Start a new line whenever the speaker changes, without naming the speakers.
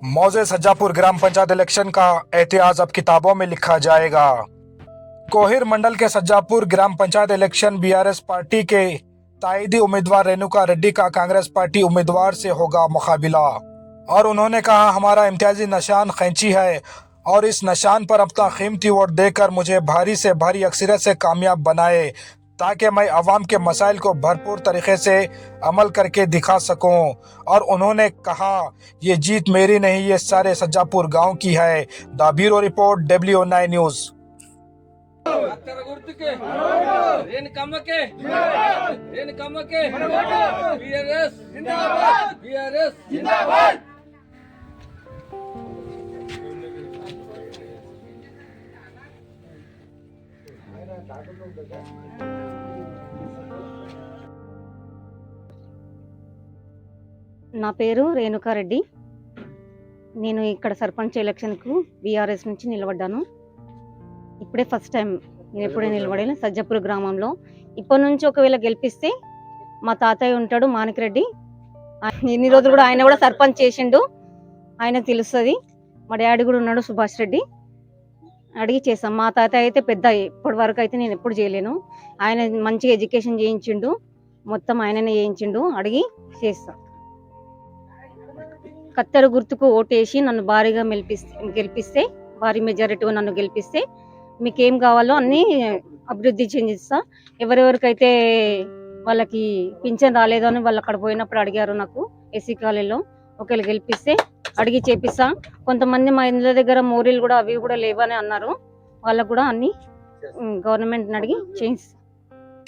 मौजे सज्जापुर ग्राम पंचायत इलेक्शन का इतिहास अब किताबों में लिखा जाएगा। कोहिर मंडल के सज्जापुर ग्राम पंचायत इलेक्शन बीआरएस पार्टी के ताईदी उम्मीदवार रेणुका रेड्डी का कांग्रेस पार्टी उम्मीदवार से होगा मुकाबला। और उन्होंने कहा, हमारा इम्तियाजी निशान कैंची है और इस निशान पर अपना कीमती वोट देकर मुझे भारी से भारी अक्सरियत से कामयाब बनाए ताकि मैं अवाम के मसाइल को भरपूर तरीके से अमल करके दिखा सकूं। और उन्होंने कहा, ये जीत मेरी नहीं, ये सारे सज्जापुर गांव की है। The bureau report WO9 news.
నా పేరు రేణుకా రెడ్డి. నేను ఇక్కడ సర్పంచ్ ఎలక్షన్కు బీఆర్ఎస్ నుంచి నిలబడ్డాను. ఇప్పుడే ఫస్ట్ టైం నేను ఎప్పుడే నిలబడాను సజ్జపూర్ గ్రామంలో. ఇప్పటి నుంచి ఒకవేళ గెలిపిస్తే మా తాతయ్య ఉంటాడు మాణిక్రెడ్డి, ఇన్ని రోజులు కూడా ఆయన కూడా సర్పంచ్ చేసిండు, ఆయనకు తెలుస్తుంది. మా డాడీ కూడా ఉన్నాడు సుభాష్ రెడ్డి, అడిగి చేస్తాం. మా తాతయ్య అయితే పెద్ద, ఇప్పటి వరకు అయితే నేను ఎప్పుడు చేయలేను. ఆయన మంచిగా ఎడ్యుకేషన్ చేయించిండు, మొత్తం ఆయననే చేయించిండు, అడిగి చేస్తాం. కత్తెర గుర్తుకు ఓటేసి నన్ను భారీగా గెలిపిస్తే, భారీ మెజారిటీగా నన్ను గెలిపిస్తే మీకేం కావాలో అన్నీ అభివృద్ధి చెందిస్తా. ఎవరెవరికైతే వాళ్ళకి పింఛన్ రాలేదో అని వాళ్ళు అక్కడ పోయినప్పుడు అడిగారు నాకు ఎస్సీ కాలేజీలో, ఒకవేళ గెలిపిస్తే అడిగి చేపిస్తా. కొంతమంది మా ఇండ్ల దగ్గర మోరీలు కూడా అవి కూడా లేవని అన్నారు, వాళ్ళకు కూడా అన్ని గవర్నమెంట్ని అడిగి చేయిస్తా.